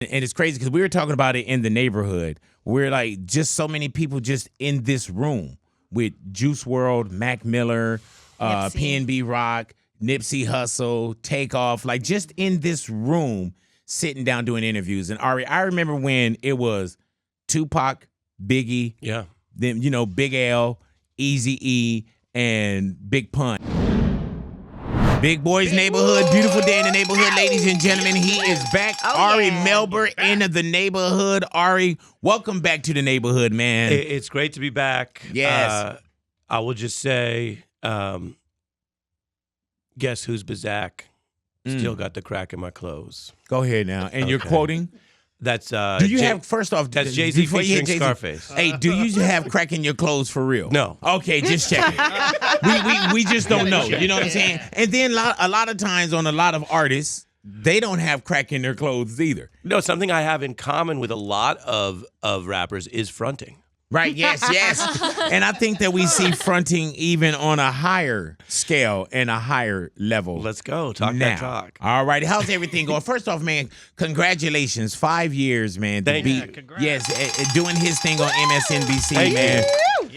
And it's crazy because we were talking about it in the neighborhood. We're like just so many people just in this room with Juice WRLD, Mac Miller, PNB Rock, Nipsey Hussle, Takeoff, like just in this room sitting down doing interviews. And Ari, I remember when it was Tupac, Biggie, then Big L, Eazy-E, and Big Pun. Big Boy's Neighborhood, beautiful day in the neighborhood, ladies and gentlemen. He is back. Ari Melber in the neighborhood. Ari, welcome back to the neighborhood, man. It's great to be back. Yes. I will just say, guess who's Bazak? Still got the crack in my clothes. Go ahead now. And you're quoting? That's do you have first off? That's Jay-Z featuring Scarface. Hey, do you have crack in your clothes for real? No. Okay, just checking. we just don't know. You know what I'm saying? And then a lot of times on a lot of artists, they don't have crack in their clothes either. No, something I have in common with a lot of rappers is fronting. Right, yes. And I think that we see fronting even on a higher scale and a higher level. Let's go. Talk that talk. All right. How's everything going? First off, man, congratulations. 5 years, man. Thank you. Congrats. Yes, doing his thing on MSNBC, man.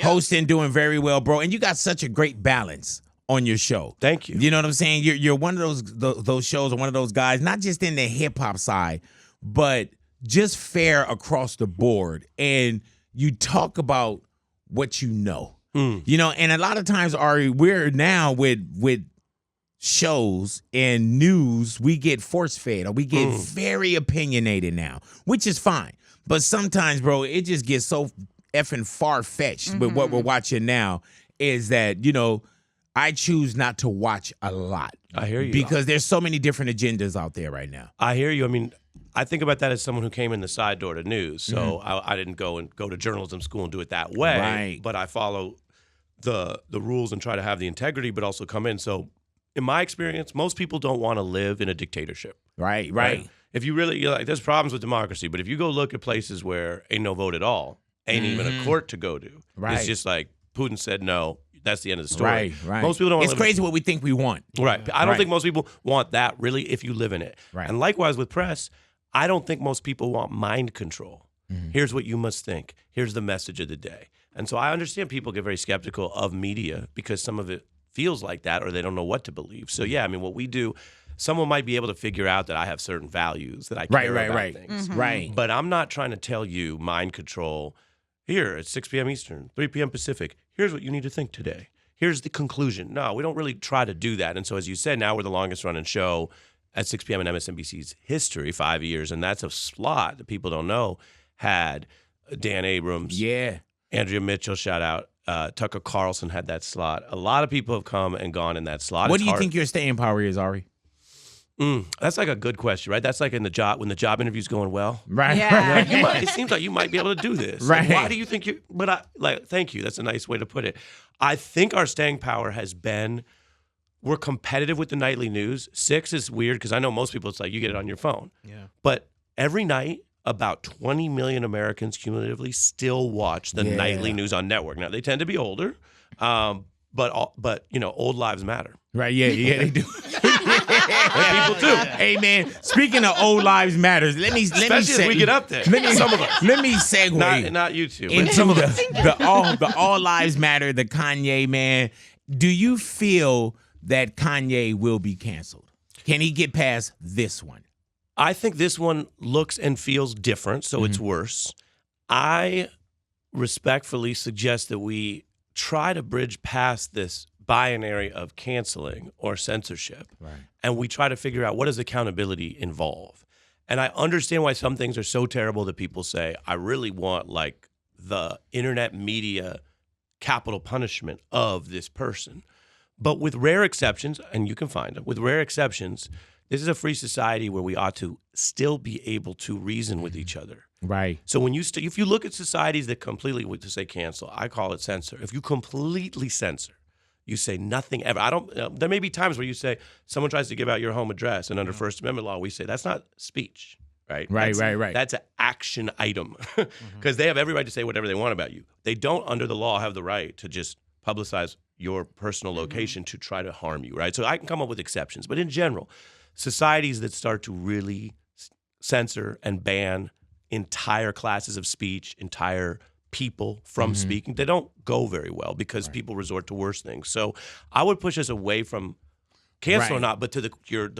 Hosting, doing very well, bro. And you got such a great balance on your show. Thank you. You know what I'm saying? You're one of those shows or one of those guys, not just in the hip-hop side, but just fair across the board. And you talk about what you know. And a lot of times, Ari, we're now with shows and news, we get force-fed or we get very opinionated now, which is fine. But sometimes, bro, it just gets so effing far-fetched with what we're watching now is that, I choose not to watch a lot. I hear you. Because there's so many different agendas out there right now. I hear you. I mean, I think about that as someone who came in the side door to news. So I didn't go to journalism school and do it that way. Right. But I follow the rules and try to have the integrity, but also come in. So in my experience, most people don't want to live in a dictatorship. Right. If you really, there's problems with democracy, but if you go look at places where ain't no vote at all, ain't even a court to go to. Right. It's just like Putin said no. That's the end of the story. Right. Most people don't. It's crazy what we think we want. Right. I don't think most people want that really if you live in it. Right. And likewise with press, I don't think most people want mind control. Here's what you must think. Here's the message of the day. And so I understand people get very skeptical of media because some of it feels like that or they don't know what to believe. So yeah, I mean, what we do, someone might be able to figure out that I have certain values that I care about things. Right. But I'm not trying to tell you mind control. Here at 6 p.m. Eastern, 3 p.m. Pacific, here's what you need to think today. Here's the conclusion. No, we don't really try to do that. And so as you said, now we're the longest running show at 6 p.m. in MSNBC's history, 5 years. And that's a slot that people don't know had Dan Abrams. Yeah. Andrea Mitchell, shout out. Tucker Carlson had that slot. A lot of people have come and gone in that slot. What do you think your staying power is, Ari? That's like a good question, right? That's like in the job when the job interview's going well. Right. Yeah. It seems like you might be able to do this. Right. Like, why do you think you? But thank you. That's a nice way to put it. I think our staying power has been we're competitive with the nightly news. 6 is weird because I know most people it's like you get it on your phone. Yeah. But every night, about 20 million Americans cumulatively still watch the nightly news on network. Now they tend to be older, but old lives matter. Right? Yeah, they do. People too. Hey man, speaking of old lives matters, let me Especially as we get up there. Some of us. Let me segue. Not you two. Into Some of us. the all lives matter. The Kanye man. Do you feel that Kanye will be canceled? Can he get past this one? I think this one looks and feels different, so it's worse. I respectfully suggest that we try to bridge past this binary of canceling or censorship, and we try to figure out what does accountability involve. And I understand why some things are so terrible that people say, I really want like the internet media capital punishment of this person. But with rare exceptions, and you can find them, with rare exceptions, this is a free society where we ought to still be able to reason with each other. Right. So when you if you look at societies that completely, to say cancel, I call it censor. If you completely censor, you say nothing ever. There may be times where you say someone tries to give out your home address, and under First Amendment law, we say that's not speech. Right. That's an action item because they have every right to say whatever they want about you. They don't, under the law, have the right to just publicize your personal location to try to harm you. Right. So I can come up with exceptions, but in general, societies that start to really censor and ban entire classes of speech, entire people from speaking. They don't go very well because people resort to worse things. So I would push us away from cancel or not, but to the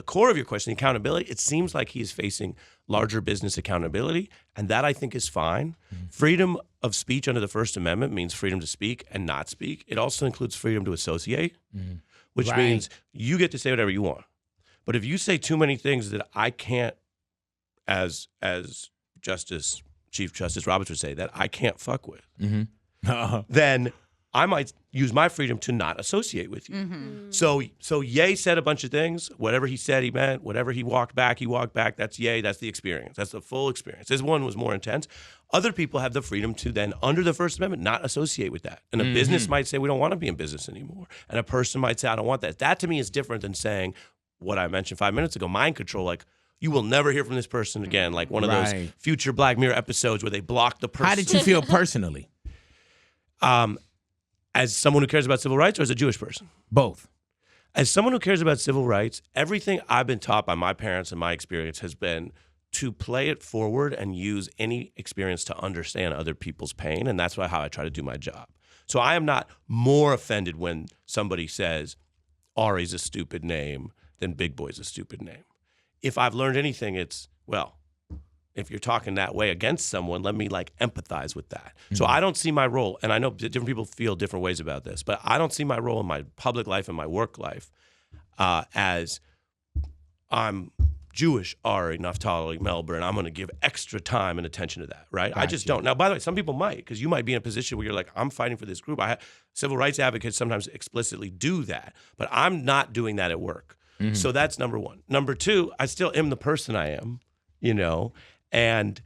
core of your question, accountability, it seems like he is facing larger business accountability, and that I think is fine. Freedom of speech under the First Amendment means freedom to speak and not speak. It also includes freedom to associate, which means you get to say whatever you want. But if you say too many things that I can't, as Chief Justice Roberts would say, that I can't fuck with, then I might use my freedom to not associate with you. So Ye said a bunch of things. Whatever he said, he meant. Whatever he walked back, That's Ye. That's the experience. That's the full experience. This one was more intense. Other people have the freedom to then, under the First Amendment, not associate with that. And a business might say, we don't want to be in business anymore. And a person might say, I don't want that. That to me is different than saying what I mentioned 5 minutes ago, mind control, like, you will never hear from this person again, like one of those future Black Mirror episodes where they block the person. How did you feel personally? As someone who cares about civil rights or as a Jewish person? Both. As someone who cares about civil rights, everything I've been taught by my parents and my experience has been to play it forward and use any experience to understand other people's pain, and that's how I try to do my job. So I am not more offended when somebody says Ari's a stupid name than Big Boy's a stupid name. If I've learned anything, it's, well, if you're talking that way against someone, let me like empathize with that. So I don't see my role, and I know different people feel different ways about this, but I don't see my role in my public life and my work life as I'm Jewish Ari Melber, and I'm going to give extra time and attention to that, right? I just don't. Now, by the way, some people might, because you might be in a position where you're like, I'm fighting for this group. Civil rights advocates sometimes explicitly do that, but I'm not doing that at work. So that's number one. Number two, I still am the person I am, and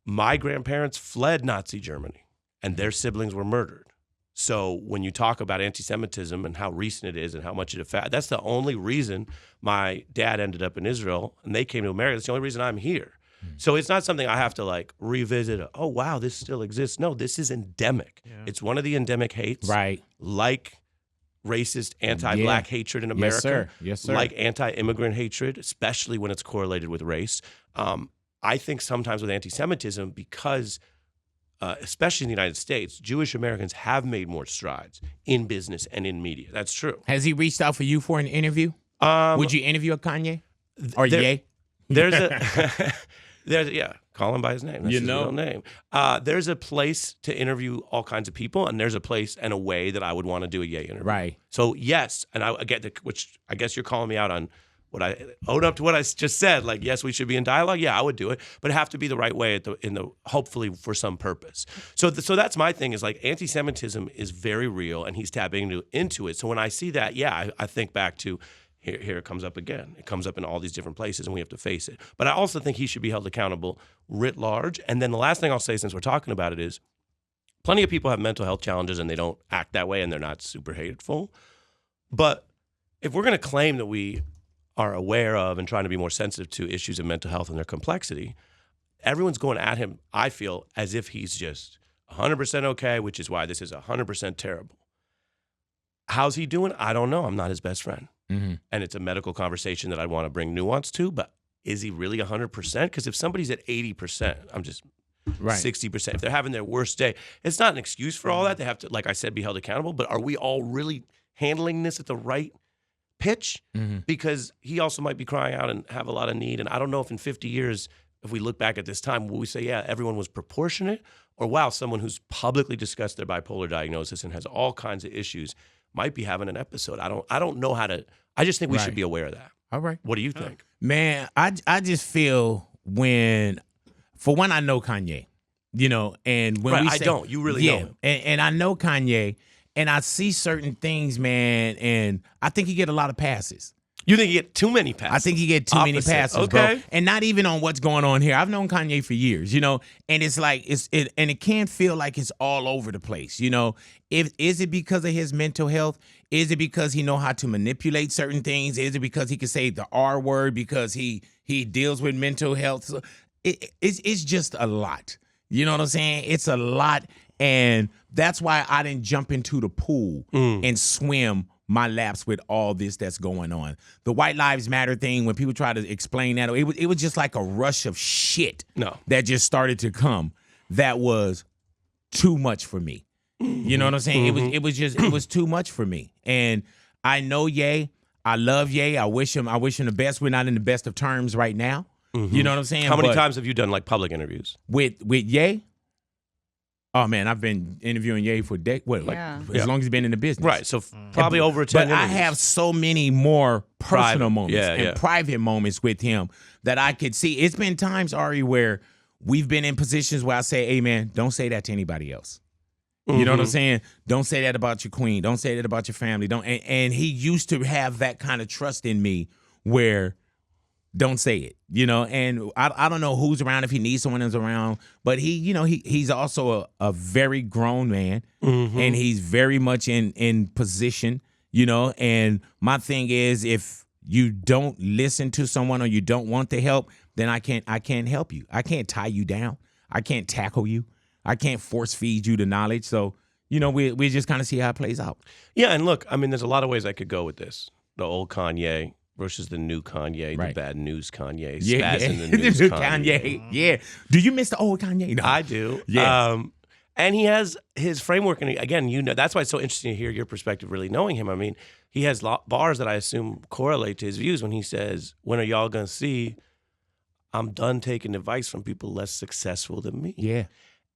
my grandparents fled Nazi Germany, and their siblings were murdered. So when you talk about anti-Semitism and how recent it is and how much it affects, that's the only reason my dad ended up in Israel and they came to America. That's the only reason I'm here. So it's not something I have to like revisit. Oh, wow, this still exists. No, this is endemic. Yeah. It's one of the endemic hates. Right. Like racist, anti-Black hatred in America. Yes, sir. Yes, sir. Like anti-immigrant hatred, especially when it's correlated with race. I think sometimes with anti-Semitism, because especially in the United States, Jewish Americans have made more strides in business and in media. That's true. Has he reached out for you for an interview? Would you interview a Kanye? Or Ye? Call him by his name. That's his real name. There's a place to interview all kinds of people, and there's a place and a way that I would want to do a Ye interview. Right. So yes, and I get which I guess you're calling me out on what I own up to what I just said. Like, yes, we should be in dialogue. Yeah, I would do it, but it have to be the right way hopefully for some purpose. So that's my thing is like anti-Semitism is very real, and he's tapping into it. So when I see that, I think back to. Here it comes up again. It comes up in all these different places, and we have to face it. But I also think he should be held accountable writ large. And then the last thing I'll say, since we're talking about it, is plenty of people have mental health challenges, and they don't act that way, and they're not super hateful. But if we're going to claim that we are aware of and trying to be more sensitive to issues of mental health and their complexity, everyone's going at him, I feel, as if he's just 100% okay, which is why this is 100% terrible. How's he doing? I don't know. I'm not his best friend. And it's a medical conversation that I want to bring nuance to, but is he really 100%? Because if somebody's at 80%, I'm just 60%. If they're having their worst day, it's not an excuse for all that. They have to, like I said, be held accountable. But are we all really handling this at the right pitch? Because he also might be crying out and have a lot of need. And I don't know if in 50 years, if we look back at this time, will we say, yeah, everyone was proportionate? Or wow, someone who's publicly discussed their bipolar diagnosis and has all kinds of issues might be having an episode. I don't know how to. I just think we should be aware of that. All right. What do you think? Man, I just feel for one, I know Kanye, and when we say, I don't. You really know him. And I know Kanye, and I see certain things, man, and I think he get a lot of passes. You think he get too many passes? I think he get too many passes, bro. And not even on what's going on here. I've known Kanye for years, and it's like and it can feel like it's all over the place, Is it because of his mental health? Is it because he know how to manipulate certain things? Is it because he can say the R word because he deals with mental health? So it's just a lot. You know what I'm saying? It's a lot, and that's why I didn't jump into the pool and swim my laps with all this that's going on. The White Lives Matter thing, when people try to explain that, it was just like a rush of shit that just started to come that was too much for me. You know what I'm saying? It was too much for me. And I know Ye. I love Ye. I wish him the best. We're not in the best of terms right now. You know what I'm saying? How many times have you done like public interviews? With Ye? Oh man, I've been interviewing Ye for as long as he's been in the business. Right. So probably over 10 But interviews. I have so many more personal moments and private moments with him that I could see. It's been times, Ari, where we've been in positions where I say, hey man, don't say that to anybody else. You know what I'm saying? Don't say that about your queen. Don't say that about your family. Don't. And he used to have that kind of trust in me where don't say it, and I don't know who's around, if he needs someone who's around, but he's also a very grown man and he's very much in position, and my thing is, if you don't listen to someone or you don't want the help, then I can't help you. I can't tie you down. I can't tackle you. I can't force feed you the knowledge. So, we just kind of see how it plays out. Yeah. And look, I mean, there's a lot of ways I could go with this. The old Kanye versus the new Kanye, the bad news Kanye, spazzing the news Kanye. Yeah. Do you miss the old Kanye? No. I do. Yeah. And he has his framework. And again, that's why it's so interesting to hear your perspective, really knowing him. I mean, he has bars that I assume correlate to his views when he says, when are y'all going to see I'm done taking advice from people less successful than me? Yeah.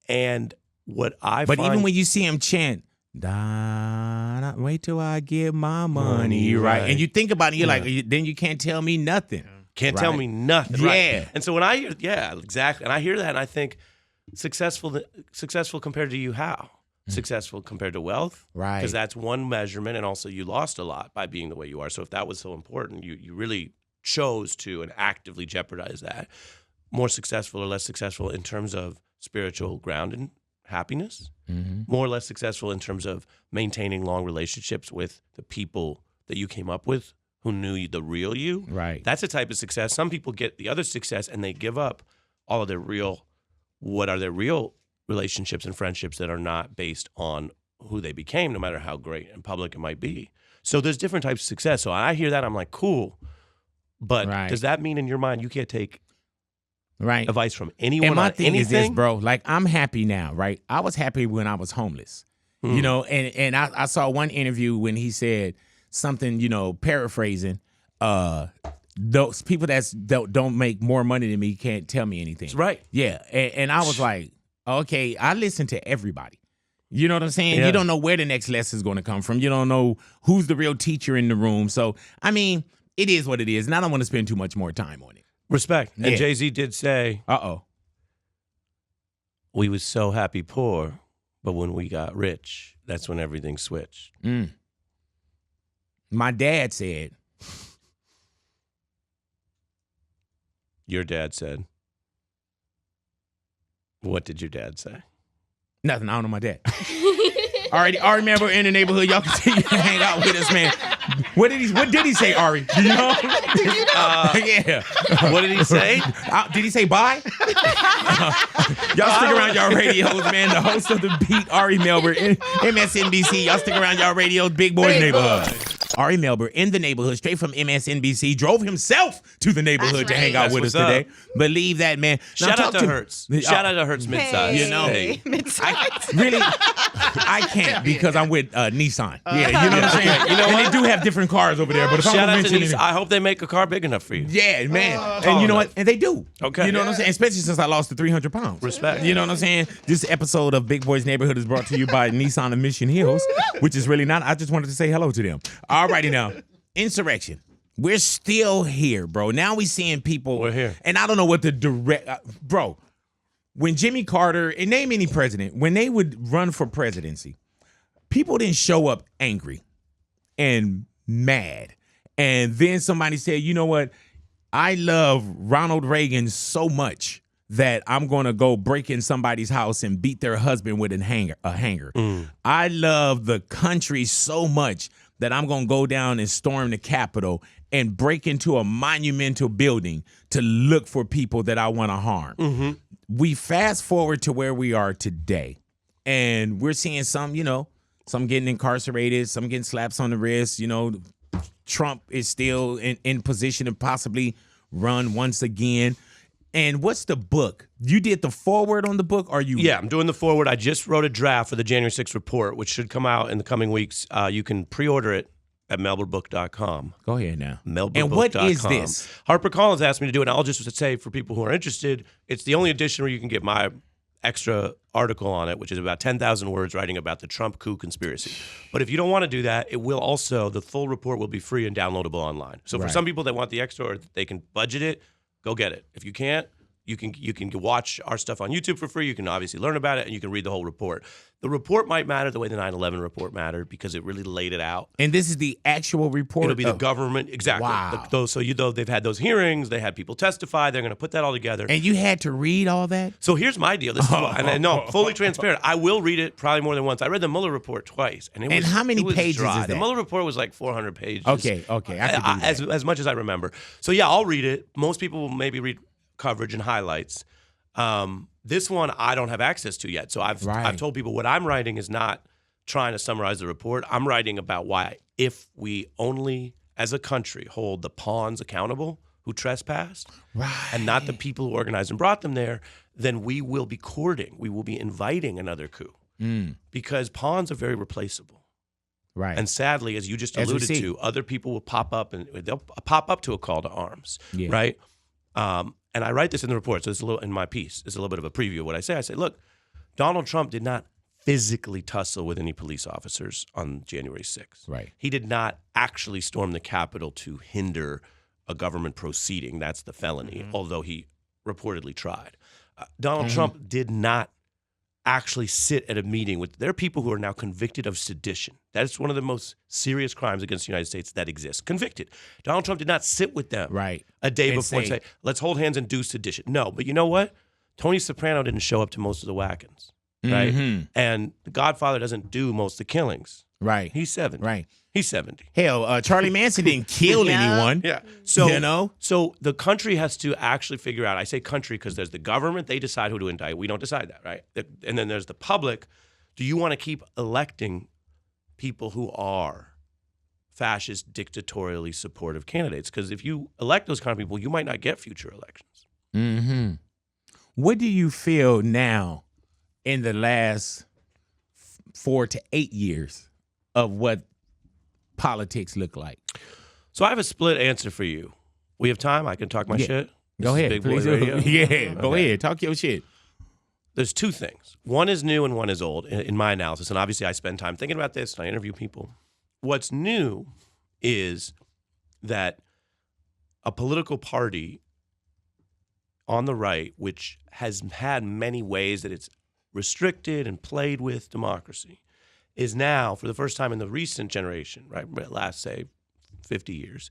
And what I But even when you see him chant, wait till I get my money, right? And you think about it, you're like, then you can't tell me nothing. Can't tell me nothing. Yeah. Right? And so when I hear, exactly. And I hear that and I think, successful compared to you, how? Successful compared to wealth? Right. Because that's one measurement, and also you lost a lot by being the way you are. So if that was so important, you really chose to and actively jeopardize that. More successful or less successful in terms of spiritual ground and happiness? More or less successful in terms of maintaining long relationships with the people that you came up with who knew the real you? Right. That's a type of success. Some people get the other success and they give up all of their real relationships and friendships that are not based on who they became, no matter how great and public it might be. So there's different types of success. So I hear that, I'm like, cool. But does that mean in your mind you can't take advice from anyone? And my on thing anything? is this, bro. Like, I'm happy now, right? I was happy when I was homeless, and I saw one interview when he said something, paraphrasing, those people that don't make more money than me can't tell me anything. That's right. Yeah. And I was like, okay, I listen to everybody. You know what I'm saying? Yeah. You don't know where the next lesson is going to come from. You don't know who's the real teacher in the room. So, I mean, it is what it is. And I don't want to spend too much more time on it. Respect. Yeah. And Jay-Z did say, Uh-oh. we was so happy poor, but when we got rich, that's when everything switched. My dad said. Your dad said. What did your dad say? Nothing. I don't know my dad. Ari Melber in the neighborhood. Y'all continue to hang out with us, man. What did he say, Ari? Do you know? Yeah. What did he say? Did he say bye? Y'all stick around y'all radios, man. The host of The Beat, Ari Melber, MSNBC. Y'all stick around y'all radios, Big Boy Neighborhood. Ari Melber in the neighborhood, straight from MSNBC, drove himself to the neighborhood to hang out with us today. Believe that, man. Now, Shout out to Hertz. Shout out to Hertz Midsize. I can't because I'm with Nissan. Yeah, you know what I'm saying? You know, and they do have different cars over there. But if Shout I'm out to Nissan. I hope they make a car big enough for you. Yeah, man. And you know what? And they do. Okay. You know what I'm saying? Especially since I lost the 300 pounds. Respect. You know what I'm saying? This episode of Big Boy's Neighborhood is brought to you by Nissan of Mission Hills, which is really not. I just wanted to say hello to them. Alrighty now. Insurrection. We're still here, bro. Now we seeing people. We're here. And I don't know what the direct. Bro, when Jimmy Carter, and name any president, when they would run for presidency, people didn't show up angry and mad. And then somebody said, you know what? I love Ronald Reagan so much that I'm going to go break in somebody's house and beat their husband with a hanger. I love the country so much that I'm going to go down and storm the Capitol and break into a monumental building to look for people that I want to harm. We fast forward to where we are today, and we're seeing some, some getting incarcerated, some getting slaps on the wrist. You know, Trump is still in position to possibly run once again. And what's the book? You did the foreword on the book? Or you? Yeah, I'm doing the foreword. I just wrote a draft for the January 6th report, which should come out in the coming weeks. You can pre-order it at melberbook.com. Go ahead now. Melberbook.com. And what is this? HarperCollins asked me to do it, and I'll just say for people who are interested, it's the only edition where you can get my extra article on it, which is about 10,000 words writing about the Trump coup conspiracy. But if you don't want to do that, it will also, the full report will be free and downloadable online. So for some people that want the extra or they can budget it, go get it. If you can't, you can watch our stuff on YouTube for free. You can obviously learn about it, and you can read the whole report. The report might matter the way the 9/11 report mattered because it really laid it out. And this is the actual report? It'll be the government. Exactly. Wow. So they've had those hearings. They had people testify. They're going to put that all together. And you had to read all that? So here's my deal. This is and I know, fully transparent. I will read it probably more than once. I read the Mueller report twice. And how many pages dry. is that? The Mueller report was like 400 pages. Okay. As much as I remember. So yeah, I'll read it. Most people will maybe read coverage and highlights. This one I don't have access to yet. So I've told people what I'm writing is not trying to summarize the report. I'm writing about why if we only as a country hold the pawns accountable who trespassed and not the people who organized and brought them there, then we will be courting, we will be inviting another coup because pawns are very replaceable. Right. And sadly, as you just alluded to, other people will pop up and they'll pop up to a call to arms. Yeah. Right. And I write this in the report, so it's a little in my piece. It's a little bit of a preview of what I say. I say, look, Donald Trump did not physically tussle with any police officers on January 6th. Right. He did not actually storm the Capitol to hinder a government proceeding. That's the felony, although he reportedly tried. Donald Trump did not actually sit at a meeting with, there are people who are now convicted of sedition. That is one of the most serious crimes against the United States that exists. Convicted. Donald Trump did not sit with them a day before and say, let's hold hands and do sedition. No, but you know what? Tony Soprano didn't show up to most of the whack-ins, right? And The Godfather doesn't do most of the killings. Right. He's 70. Right. He's 70. Hell, Charlie Manson didn't kill anyone. Yeah. So, you know? So the country has to actually figure out, I say country because there's the government, they decide who to indict. We don't decide that, right? And then there's the public. Do you want to keep electing people who are fascist, dictatorially supportive candidates? Because if you elect those kind of people, you might not get future elections. What do you feel now in the last 4 to 8 years of what politics look like? So I have a split answer for you. We have time? I can talk my shit? Go ahead. Big Boy Please Radio? Yeah, go ahead. Talk your shit. There's two things. One is new and one is old in my analysis. And obviously I spend time thinking about this and I interview people. What's new is that a political party on the right, which has had many ways that it's restricted and played with democracy, is now, for the first time in the recent generation, right, last, say, 50 years,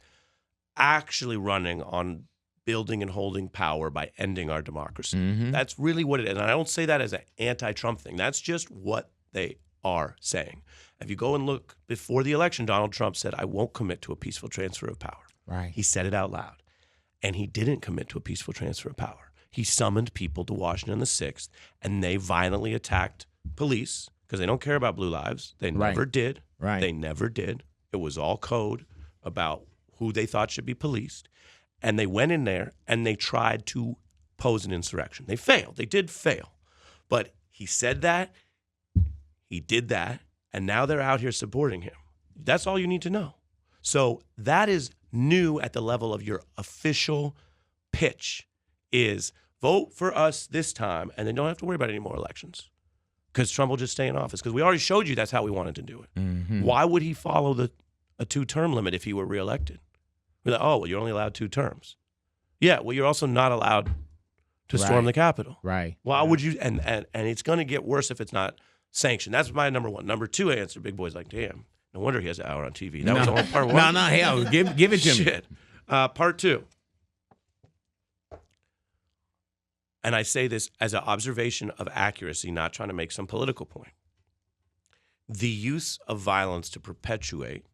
actually running on building and holding power by ending our democracy. That's really what it is. And I don't say that as an anti-Trump thing. That's just what they are saying. If you go and look before the election, Donald Trump said, I won't commit to a peaceful transfer of power. Right. He said it out loud. And he didn't commit to a peaceful transfer of power. He summoned people to Washington on the 6th, and they violently attacked police because they don't care about blue lives. They never did. Right. They never did. It was all code about who they thought should be policed. And they went in there and they tried to pose an insurrection. They failed. They did fail. But he said that. He did that. And now they're out here supporting him. That's all you need to know. So that is new at the level of your official pitch is vote for us this time and then don't have to worry about any more elections because Trump will just stay in office because we already showed you that's how we wanted to do it. Why would he follow a 2-term limit if he were reelected? We're like, oh, well, you're only allowed 2 terms. Yeah, well, you're also not allowed to storm the Capitol. Right. Why would you? And it's going to get worse if it's not sanctioned. That's my number one. Number 2 answer, Big Boy's like, damn, no wonder he has an hour on TV. That was only part 1. No, hell, give it to me. Shit. Part 2. And I say this as an observation of accuracy, not trying to make some political point. The use of violence to perpetuate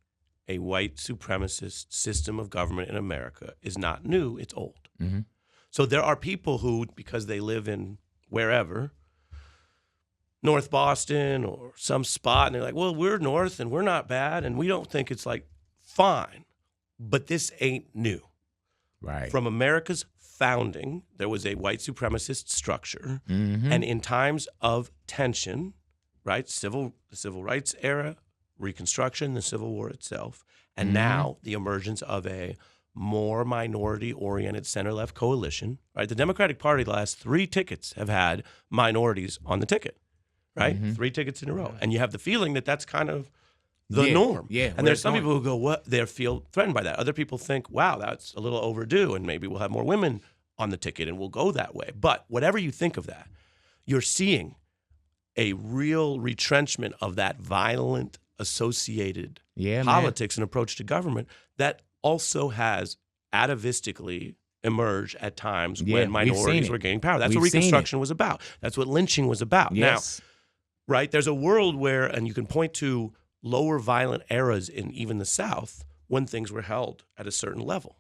a white supremacist system of government in America is not new, it's old. So there are people who, because they live in wherever, North Boston or some spot, and they're like, well, we're North and we're not bad, and we don't think it's like fine. But this ain't new. Right. From America's founding, there was a white supremacist structure, and in times of tension, right, the civil rights era, Reconstruction, the Civil War itself, and now the emergence of a more minority-oriented center-left coalition, right? The Democratic Party, the last 3 tickets have had minorities on the ticket, right? 3 tickets in a row. And you have the feeling that that's kind of the norm. Yeah. And there's some people who go, what? They feel threatened by that. Other people think, wow, that's a little overdue, and maybe we'll have more women on the ticket and we'll go that way. But whatever you think of that, you're seeing a real retrenchment of that violent associated politics and approach to government that also has atavistically emerged at times when minorities were gaining power. That's what Reconstruction was about. That's what lynching was about. Yes. Now, right, there's a world where, and you can point to lower violent eras in even the South when things were held at a certain level.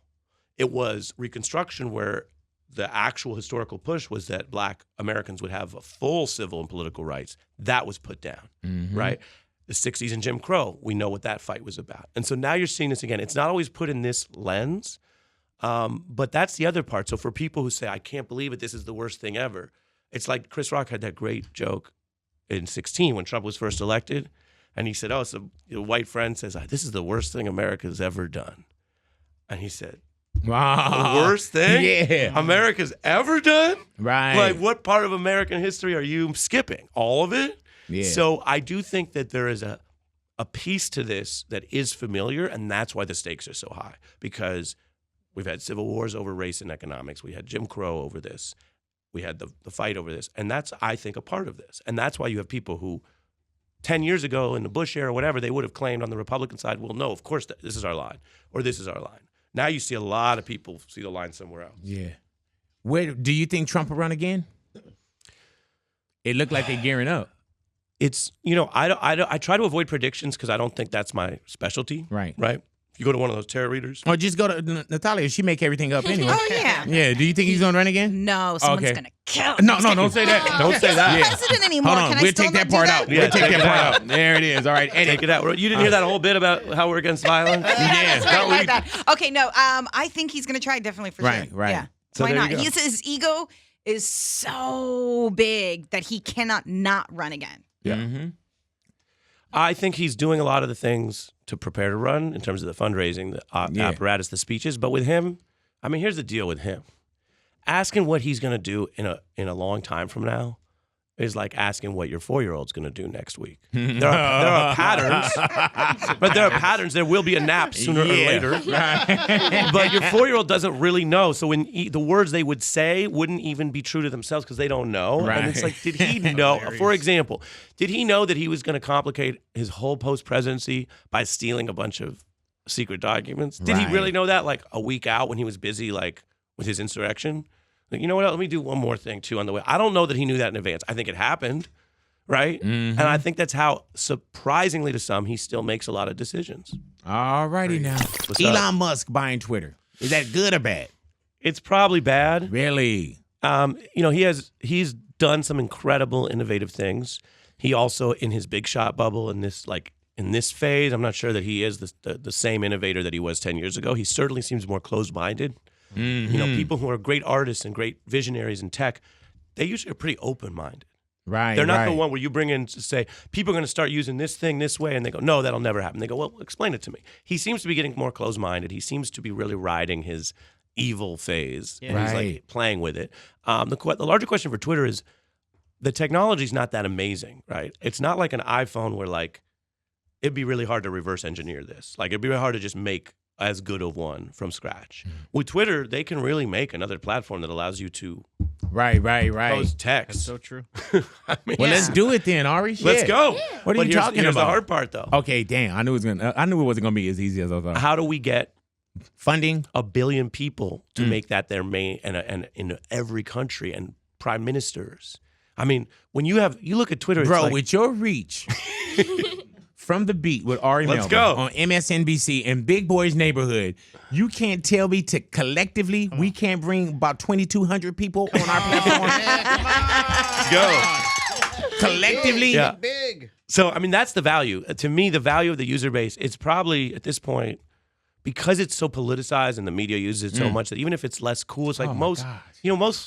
It was Reconstruction where the actual historical push was that Black Americans would have a full civil and political rights. That was put down, right? The 60s and Jim Crow, we know what that fight was about. And so now you're seeing this again. It's not always put in this lens, but that's the other part. So for people who say, I can't believe it, this is the worst thing ever, it's like Chris Rock had that great joke in 2016 when Trump was first elected. And he said, so a white friend says, this is the worst thing America's ever done. And he said, wow. The worst thing America's ever done? Right. Like, what part of American history are you skipping? All of it? Yeah. So I do think that there is a piece to this that is familiar, and that's why the stakes are so high, because we've had civil wars over race and economics. We had Jim Crow over this. We had the fight over this. And that's, I think, a part of this. And that's why you have people who 10 years ago in the Bush era, whatever, they would have claimed on the Republican side, well, no, of course, this is our line, or this is our line. Now you see a lot of people see the line somewhere else. Yeah. Where do you think Trump will run again? It looked like they're gearing up. It's, I try to avoid predictions because I don't think that's my specialty. Right. Right. If you go to one of those tarot readers. Or just go to Natalia. She make everything up anyway. Oh, yeah. Yeah. Do you think he's going to run again? No, someone's going to kill him. No, don't say that. Don't say that. He's not president anymore. Hold on. Can We'll I still take that not part do out. that? We'll take that part out. There it is. All right. Edit. Take it out. You didn't hear that whole bit about how we're against violence? That's right, I like that. Okay, no, I think he's going to try definitely for sure. Right. Yeah. So why there not? you go. His ego is so big that he cannot not run again. Yeah. I think he's doing a lot of the things to prepare to run in terms of the fundraising, the apparatus, the speeches. But with him, I mean, here's the deal with him. Asking what he's going to do in a long time from now is like asking what your 4-year-old's going to do next week. There are patterns, but there are patterns. There will be a nap sooner or later. But your 4-year-old doesn't really know. So when the words they would say wouldn't even be true to themselves because they don't know. Right. And it's like, did he know? For example, did he know that he was going to complicate his whole post-presidency by stealing a bunch of secret documents? Did he really know that like a week out when he was busy like with his insurrection? Like, you know what? Let me do one more thing, too, on the way. I don't know that he knew that in advance. I think it happened, right? And I think that's how, surprisingly to some, he still makes a lot of decisions. All righty now. What's Elon up? Musk buying Twitter. Is that good or bad? It's probably bad. Really? He's done some incredible, innovative things. He also, in his big shot bubble, in this phase, I'm not sure that he is the same innovator that he was 10 years ago. He certainly seems more closed-minded. People who are great artists and great visionaries in tech, they usually are pretty open-minded. Right. They're not the one where you bring in to say, people are going to start using this thing this way, and they go, no, that'll never happen. They go, well, explain it to me. He seems to be getting more closed-minded. He seems to be really riding his evil phase. Yeah. He's like playing with it. The larger question for Twitter is the technology's not that amazing, right? It's not like an iPhone where like it'd be really hard to reverse engineer this. Like it'd be really hard to just make as good of one from scratch. With Twitter, they can really make another platform that allows you to post text. That's so true. I mean, Well, let's do it then, Ari. let's go. Yeah. What are But you talking here's about? the hard part, though. Okay, damn. I knew it wasn't gonna be as easy as I thought. How do we get Funding? 1 billion people to make that their main and in every country and prime ministers? I mean, when you look at Twitter, Bro, it's like, with your reach. From the Beat with Ari Let's Melber go. on MSNBC in Big Boy's Neighborhood, you can't tell me to collectively we can't bring about 2,200 people on our platform. let's go. collectively. Yeah. Big. So, I mean, that's the value. To me, the value of the user base, it's probably, at this point, because it's so politicized and the media uses it so much that even if it's less cool, it's like most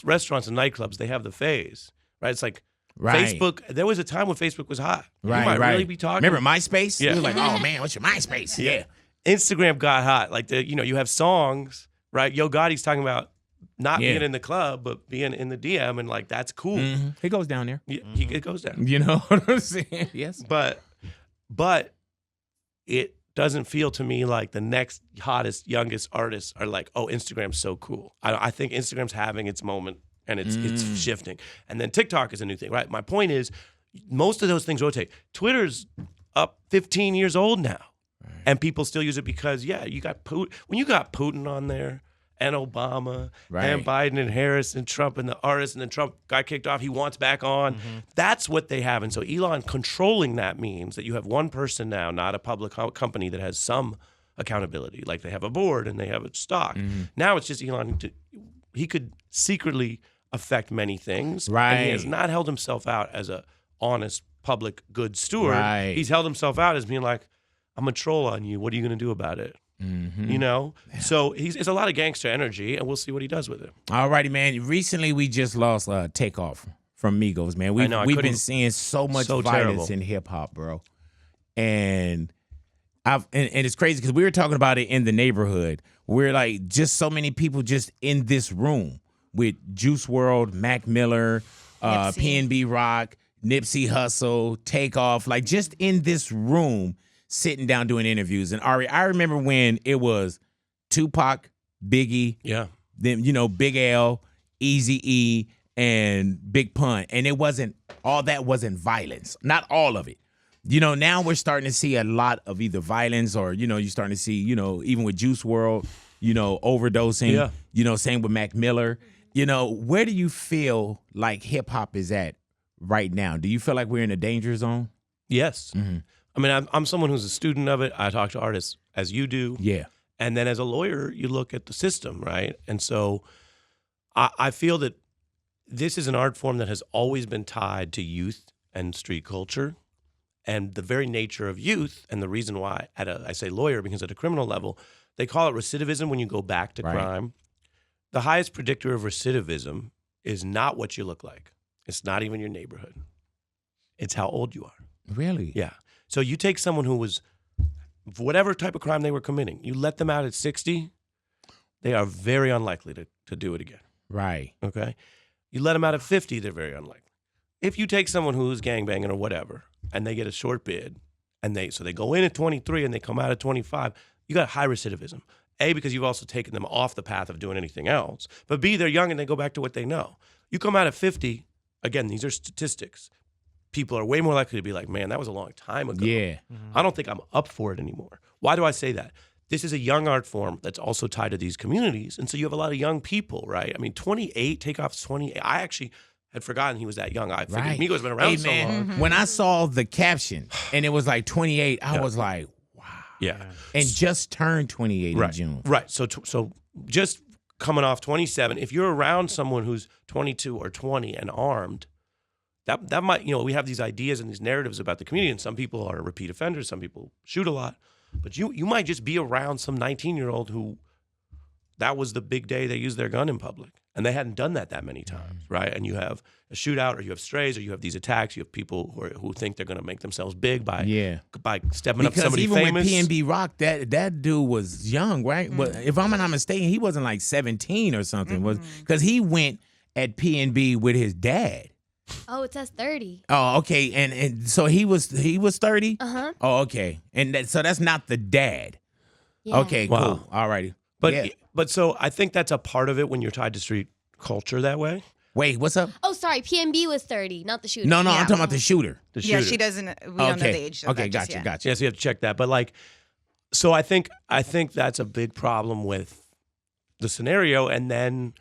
restaurants and nightclubs, they have the phase, right? It's like Facebook. There was a time when Facebook was hot. Right, you might right. really be talking. Remember MySpace? Yeah. You were like, oh man, what's your MySpace? Yeah. Instagram got hot. Like, you have songs, right? Yo Gotti's talking about not being in the club, but being in the DM, and like, that's cool. It goes down there. It goes down. You know what I'm saying? Yes. But it doesn't feel to me like the next hottest, youngest artists are like, oh, Instagram's so cool. I think Instagram's having its moment, and it's shifting. And then TikTok is a new thing, right? My point is, most of those things rotate. Twitter's up 15 years old now, and people still use it because, you got Putin. When you got Putin on there, and Obama, and Biden, and Harris, and Trump, and the artists, and then Trump got kicked off, he wants back on. That's what they have. And so Elon controlling that means that you have one person now, not a public company that has some accountability. Like, they have a board and they have a stock. Now it's just Elon. He could secretly affect many things. Right. And he has not held himself out as a honest, public, good steward. Right. He's held himself out as being like, I'm a troll on you. What are you going to do about it? You know? So it's a lot of gangster energy, and we'll see what he does with it. All righty, man. Recently, we just lost Takeoff from Migos, man. We've been seeing so much violence in hip-hop, bro. And it's crazy because we were talking about it in the neighborhood. We're like, just so many people just in this room with Juice WRLD, Mac Miller, PNB Rock, Nipsey Hussle, Takeoff, like just in this room sitting down doing interviews. And Ari, I remember when it was Tupac, Biggie, then Big L, Eazy-E, and Big Pun, and it wasn't all that wasn't violence, not all of it. Now we're starting to see a lot of either violence or you're starting to see even with Juice WRLD, overdosing. Same with Mac Miller. Where do you feel like hip hop is at right now? Do you feel like we're in a danger zone? Yes. I mean, I'm someone who's a student of it. I talk to artists as you do. Yeah. And then as a lawyer, you look at the system, right? And so I feel that this is an art form that has always been tied to youth and street culture. And the very nature of youth, and the reason why I say lawyer, because at a criminal level, they call it recidivism when you go back to crime. The highest predictor of recidivism is not what you look like. It's not even your neighborhood. It's how old you are. Really? Yeah. So you take someone who was, whatever type of crime they were committing, you let them out at 60, they are very unlikely to do it again. Right. Okay? You let them out at 50, they're very unlikely. If you take someone who's gangbanging or whatever, and they get a short bid, and they go in at 23 and they come out at 25, you got high recidivism. A, because you've also taken them off the path of doing anything else. But B, they're young and they go back to what they know. You come out at 50, again, these are statistics. People are way more likely to be like, man, that was a long time ago. Yeah. I don't think I'm up for it anymore. Why do I say that? This is a young art form that's also tied to these communities. And so you have a lot of young people, right? I mean, 28, Takeoff's 28. I actually had forgotten he was that young. I figured Migos been around so long. When I saw the caption and it was like 28, I was like, wow. Yeah. And just turned 28 in June. Right. So just coming off 27, if you're around someone who's 22 or 20 and armed, that might, we have these ideas and these narratives about the community, and some people are repeat offenders, some people shoot a lot, but you might just be around some 19-year-old who that was the big day they used their gun in public, and they hadn't done that many times, right? And you have a shootout, or you have strays, or you have these attacks, you have people who think they're going to make themselves big by stepping up somebody even famous. When PNB Rock, that dude was young, right? But if I'm not mistaken, he wasn't like 17 or something, because he went at PNB with his dad. Oh, it says 30. Oh, okay. And so he was 30? Uh-huh. Oh, okay. And so that's not the dad. Yeah. Okay, cool. All righty. But so I think that's a part of it when you're tied to street culture that way. Wait, what's up? Oh, sorry. PNB was 30, not the shooter. No, I'm talking about the shooter. Yeah, she doesn't. We don't know the age. Okay, gotcha. Yes, you have to check that. But so I think that's a big problem with the scenario. And then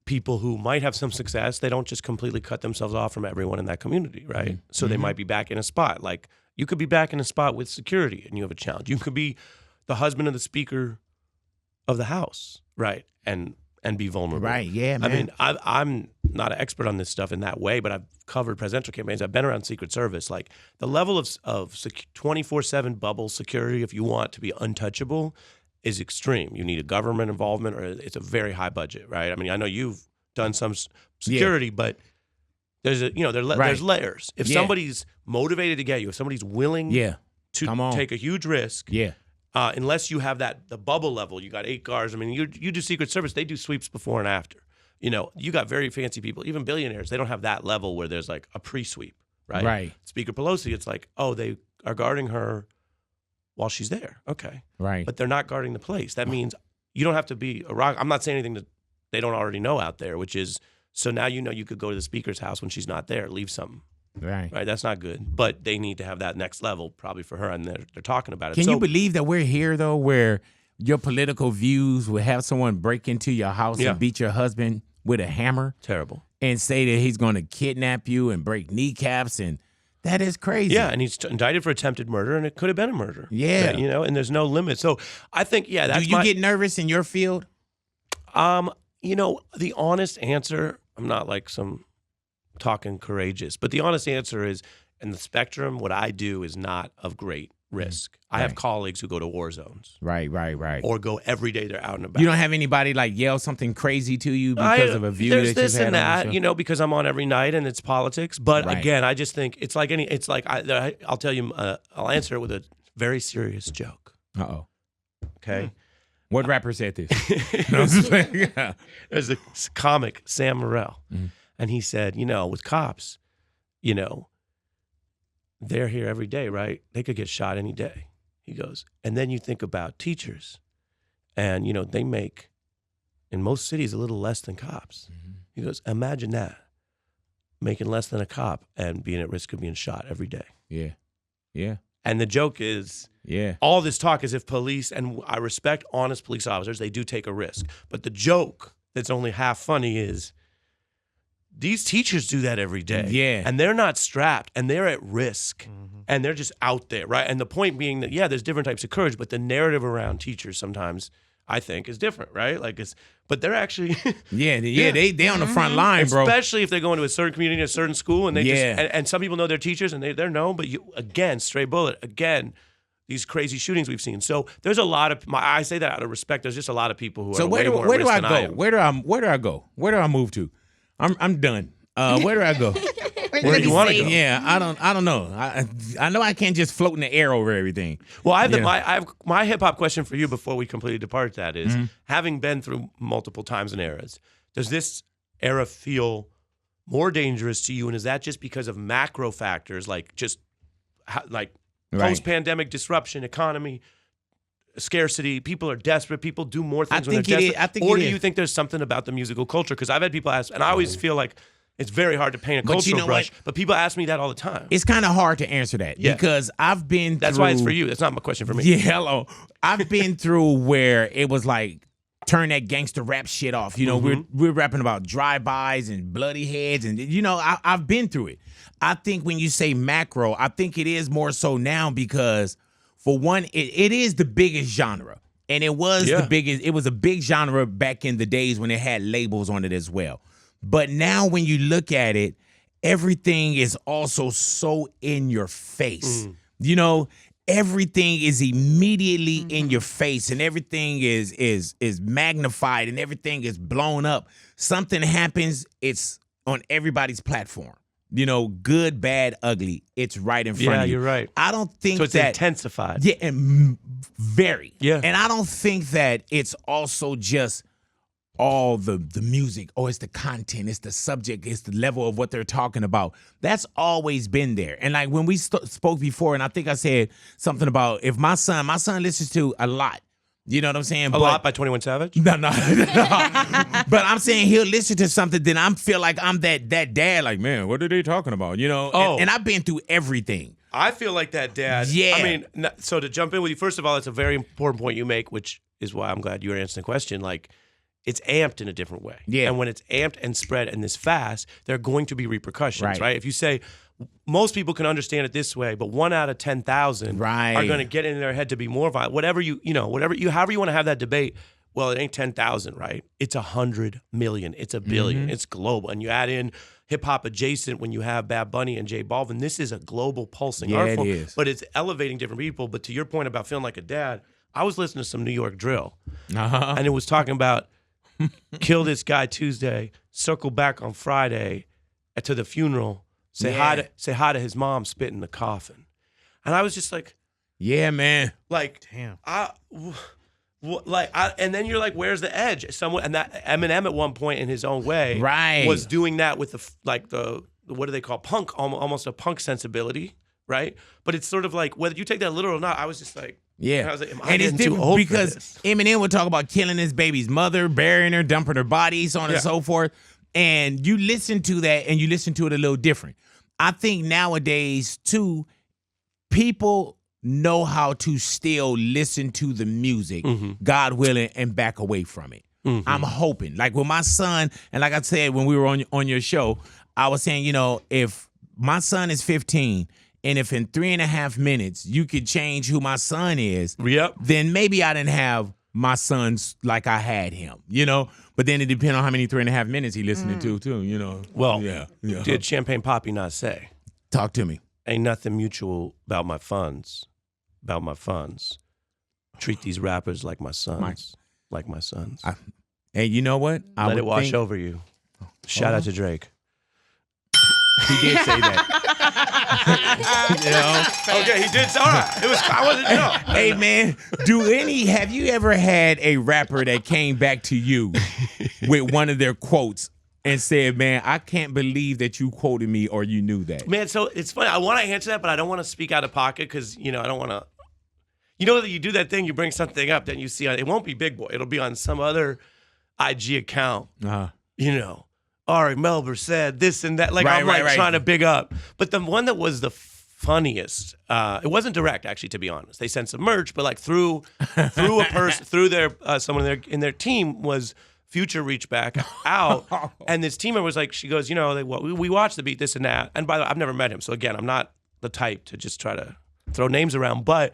people who might have some success, they don't just completely cut themselves off from everyone in that community, right? So they might be back in a spot. Like, you could be back in a spot with security and you have a challenge. You could be the husband of the speaker of the house, right? And be vulnerable. Right, yeah, man. I mean, not an expert on this stuff in that way, but I've covered presidential campaigns. I've been around Secret Service. Like the level of 24/7 bubble security, if you want to be untouchable, is extreme. You need a government involvement, or it's a very high budget, right? I mean, I know you've done some security, but there's there's layers. If somebody's motivated to get you, if somebody's willing to take a huge risk, unless you have the bubble level, you got 8 guards. I mean, you do Secret Service, they do sweeps before and after. You know, you got very fancy people, even billionaires. They don't have that level where there's like a pre-sweep, right? Right. Speaker Pelosi, it's like, oh, they are guarding her while she's there. Okay. Right. But they're not guarding the place. That means you don't have to be a rock. I'm not saying anything that they don't already know out there, which is, so now you know you could go to the speaker's house when she's not there, leave something. Right. Right. That's not good. But they need to have that next level probably for her, and they're talking about it. Can you believe that we're here, though, where your political views will have someone break into your house and beat your husband with a hammer? Terrible. And say that he's going to kidnap you and break kneecaps, and that is crazy. Yeah, and he's indicted for attempted murder, and it could have been a murder. Yeah. You know, and there's no limit. So I think, that's Do you get nervous in your field? You know, the honest answer, I'm not like some talking courageous, but the honest answer is, in the spectrum, what I do is not of great risk. I have colleagues who go to war zones. Right. Or go every day they're out and about. You don't have anybody like yell something crazy to you because of a view there's that this you've had and on the that, show? you know, because I'm on every night and it's politics. But again, I just think it's like I'll tell you, I'll answer it with a very serious joke. Uh-oh. Okay. What rapper said this? There's a comic, Sam Morrell, and he said, you know, with cops, you know, they're here every day, right? They could get shot any day. He goes, and then you think about teachers, and, you know, they make, in most cities, a little less than cops. He goes, imagine that, making less than a cop and being at risk of being shot every day. Yeah. And the joke is, all this talk is if police, and I respect honest police officers, they do take a risk. But the joke that's only half funny is, these teachers do that every day. Yeah. And they're not strapped, and they're at risk, and they're just out there, right? And the point being that, there's different types of courage, but the narrative around teachers sometimes, I think, is different, right? Like but they're actually they on the front line, bro. Especially if they go into a certain community, a certain school, and they and some people know their teachers, and they're known, but stray bullet, these crazy shootings we've seen. So there's a lot of, I say that out of respect, there's just a lot of people who are way more at risk than I am. Where do I go? Where do I move to? I'm done. Where do I go? Where do you want to go? Yeah, I don't know. I know I can't just float in the air over everything. Well, I have my hip hop question for you before we completely depart. That is, having been through multiple times and eras, does this era feel more dangerous to you? And is that just because of macro factors like post-pandemic disruption, economy, scarcity? People are desperate. People do more things when they're desperate. Or do you think there's something about the musical culture? Because I've had people ask, and I always feel like it's very hard to paint a cultural brush, but people ask me that all the time. It's kind of hard to answer that because I've been That's why it's for you. That's not my question for me. Yeah, hello. I've been through where it was like, turn that gangster rap shit off. You know, we're rapping about drive-bys and bloody heads, and, you know, I've been through it. I think when you say macro, I think it is more so now because, for one, it is the biggest genre. And it was the biggest. It was a big genre back in the days when it had labels on it as well. But now when you look at it, everything is also so in your face. You know, everything is immediately in your face, and everything is magnified, and everything is blown up. Something happens, it's on everybody's platform. You know, good, bad, ugly. It's right in front of you. Yeah, you're right. I don't think so it's that intensified. Yeah, and very. Yeah. And I don't think that it's also just all the music, or it's the content, it's the subject, it's the level of what they're talking about. That's always been there. And like when we spoke before, and I think I said something about if my son listens to a lot. You know what I'm saying? A lot by 21 Savage? No. But I'm saying he'll listen to something, then I feel like I'm that dad, like, man, what are they talking about? You know? And I've been through everything. I feel like that dad. Yeah. I mean, so to jump in with you, first of all, it's a very important point you make, which is why I'm glad you were answering the question. Like, it's amped in a different way. Yeah. And when it's amped and spread and this fast, there are going to be repercussions, right? If you say, most people can understand it this way, but 1 out of 10,000 are going to get in their head to be more violent. However you want to have that debate, well, it ain't 10,000, right? It's 100 million. It's a billion. It's global. And you add in hip hop adjacent when you have Bad Bunny and J Balvin. This is a global pulsing art form. It is. But it's elevating different people. But to your point about feeling like a dad, I was listening to some New York drill. And it was talking about kill this guy Tuesday, circle back on Friday to the funeral, say hi to his mom, spit in the coffin. And I was just like, yeah, man. like, Damn. And then you're like, where's the edge? Someone, and that Eminem at one point in his own way, Right. was doing that with the what do they call punk, almost a punk sensibility, right? But it's sort of like whether you take that literal or not. I was just like, Yeah. I was like, am I and it's getting too different old because for this? Eminem would talk about killing his baby's mother, burying her, dumping her body, so on and so forth. And you listen to that and you listen to it a little different. I think nowadays, too, people know how to still listen to the music, God willing, and back away from it. I'm hoping. Like with my son, and like I said when we were on your show, I was saying, if my son is 15, and if in 3.5 minutes you could change who my son is, then maybe I didn't have my sons like I had him, But then it depends on how many 3.5 minutes he listening to, too, Well, yeah. did Champagne Poppy not say? Talk to me. Ain't nothing mutual about my funds. Treat these rappers like my sons. Like my sons. And you know what? Let it wash over you. Shout out to Drake. He did say that. Okay, he did. All right. I wasn't know. Hey man, have you ever had a rapper that came back to you with one of their quotes and said, man, I can't believe that you quoted me or you knew that? Man, so it's funny. I want to answer that, but I don't want to speak out of pocket because, I don't want to. That you do that thing, you bring something up, then you see it won't be Big Boy. It'll be on some other IG account. Ari Melber said this and that. Like, Right, I'm right. trying to big up. But the one that was the funniest, it wasn't direct, actually, to be honest. They sent some merch, but like through a person, through their someone in their team was Future reached back out, and this team member was like, she goes, we watched the beat, this and that. And by the way, I've never met him, so again, I'm not the type to just try to throw names around, but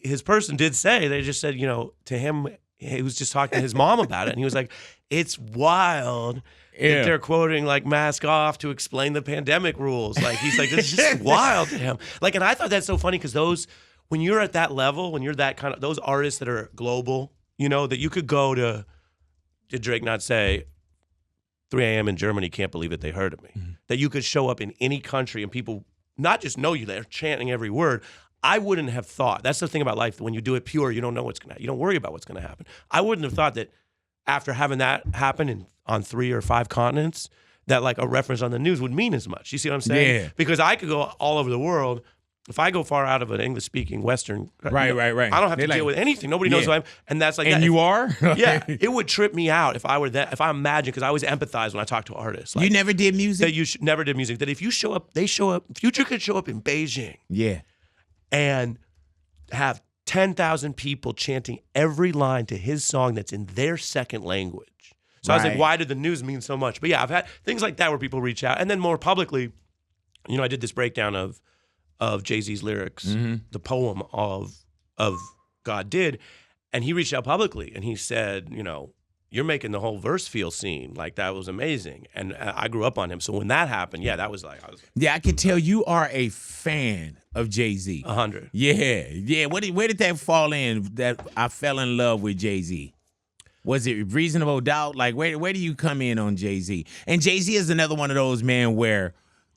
his person did say, they just said, to him, he was just talking to his mom about it, and he was like, it's wild that they're quoting like mask off to explain the pandemic rules. Like, he's like, this is just wild to him. Like, and I thought that's so funny because when you're at that level, when you're that kind of, those artists that are global, that you could go to, did Drake not say, 3 a.m. in Germany, can't believe that they heard of me? That you could show up in any country and people not just know you, they're chanting every word. I wouldn't have thought. That's the thing about life. When you do it pure, you don't know what's going to happen. You don't worry about what's going to happen. I wouldn't have thought that after having that happen on 3 or 5 continents, that like a reference on the news would mean as much. You see what I'm saying? Yeah. Because I could go all over the world. If I go far out of an English-speaking Western, Right. I don't have to deal with anything. Nobody knows who I am, and that's like. And that. you are? Yeah, it would trip me out if I were that. If I imagine, because I always empathize when I talk to artists. Like, You never did music? that you never did music. That if you show up, they show up. Future could show up in Beijing Yeah. and have 10,000 people chanting every line to his song that's in their second language. So I was like, Right. why did the news mean so much? But yeah, I've had things like that where people reach out, and then more publicly, I did this breakdown of Jay-Z's lyrics, the poem of God Did, and he reached out publicly and he said, you're making the whole verse feel seen. Like, that was amazing. And I grew up on him. So when that happened, that was like, Yeah, I can tell you are a fan of Jay-Z. 100. Yeah. Where did that fall in, that I fell in love with Jay-Z? Was it Reasonable Doubt? Like, where do you come in on Jay-Z? And Jay-Z is another one of those, man, where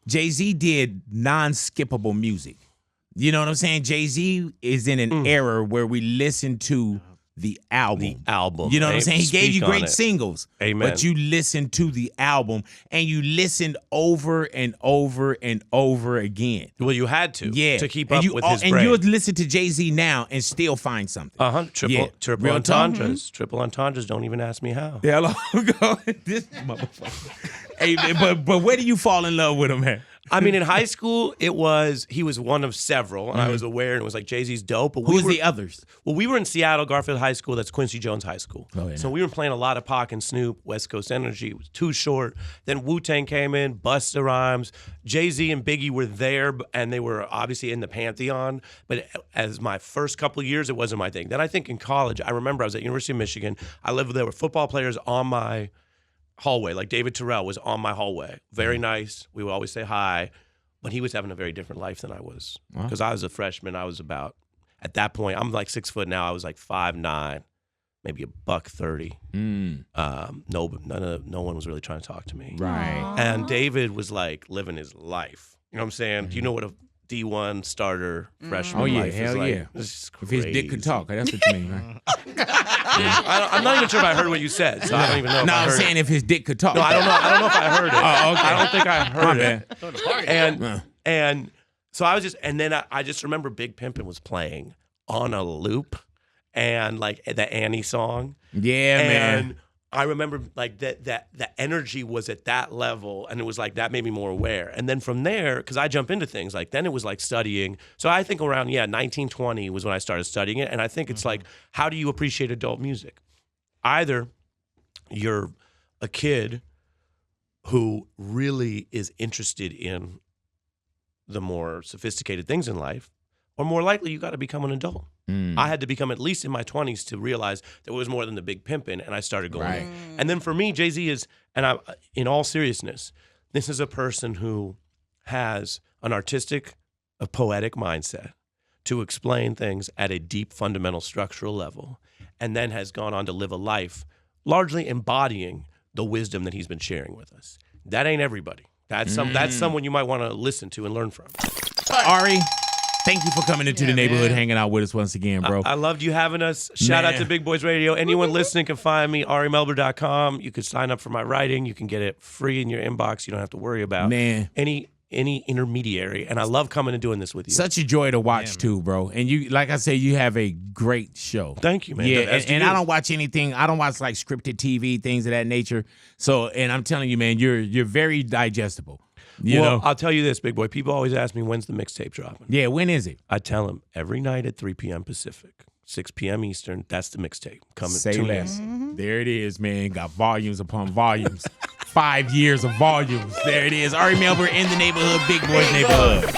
Jay-Z did non-skippable music. You know what I'm saying? Jay-Z is in an era where we listen to the album. You know what I'm saying? He gave you great singles. Amen. But you listened to the album, and you listened over and over and over again. Well, you had to. Yeah. To keep And up you, with his and brain. you would listen to Jay-Z now and still find something. Triple Real talk. entendres. Triple entendres. Don't even ask me how. Hello, this motherfucker. Hey, but where do you fall in love with him at? I mean, in high school, he was one of several, and I was aware, and it was like, Jay-Z's dope. But Who's the others? Well, we were in Seattle, Garfield High School. That's Quincy Jones High School. Oh, yeah. So we were playing a lot of Pac and Snoop, West Coast Energy. It was Too Short. Then Wu-Tang came in, Busta Rhymes. Jay-Z and Biggie were there, and they were obviously in the Pantheon. But as my first couple of years, it wasn't my thing. Then I think in college, I remember I was at University of Michigan. I lived there. Were football players on my hallway. Like David Terrell was on my hallway. Very nice. We would always say hi. But he was having a very different life than I was. Because I was a freshman. I was about, at that point, I'm like 6 foot now. I was like 5'9", maybe $130. No one was really trying to talk to me. Right. And David was like living his life. You know what I'm saying? Do you know what a D1 starter freshman life is hell like? yeah. This is If his dick could crazy. talk, that's what you mean, right? I'm not even sure if I heard what you said, so I don't even know if No, I I'm heard saying it. if his dick could talk. No, I don't know. I don't know if I heard it. Oh, okay. I don't think I heard My it. bad. And so I was just, and then I just remember Big Pimpin' was playing on a loop, and like the Annie song. Yeah, And man. I remember like that the energy was at that level, and it was like that made me more aware. And then from there, because I jump into things, like then it was like studying. So I think around 1920 was when I started studying it, and I think it's like, how do you appreciate adult music? Either you're a kid who really is interested in the more sophisticated things in life, or more likely you got to become an adult. I had to become at least in my 20s to realize there was more than the Big Pimpin', and I started going. Right. And then for me, Jay-Z is, and I, in all seriousness, this is a person who has an artistic, a poetic mindset to explain things at a deep, fundamental, structural level, and then has gone on to live a life largely embodying the wisdom that he's been sharing with us. That ain't everybody. That's someone you might want to listen to and learn from. Ari, thank you for coming into the neighborhood, hanging out with us once again, bro. I loved you having us. Shout out Man. to Big Boys Radio. Anyone listening can find me, arimelber.com. You can sign up for my writing. You can get it free in your inbox. You don't have to worry about Man. any intermediary. And I love coming and doing this with you. Such a joy to watch too, bro. And you, like I say, you have a great show. Thank you, man. Yeah, As do and you. I don't watch anything. I don't watch like scripted TV, things of that nature. So, and I'm telling you, man, you're very digestible. You Well, know? I'll tell you this, Big Boy. People always ask me, when's the mixtape dropping? Yeah, when is it? I tell them every night at 3 p.m. Pacific, 6 p.m. Eastern. That's the mixtape. Coming Say tune less. in. There it is, man. Got volumes upon volumes. 5 years of volumes. There it is. Ari Melber in the neighborhood, Big Boys Neighborhood.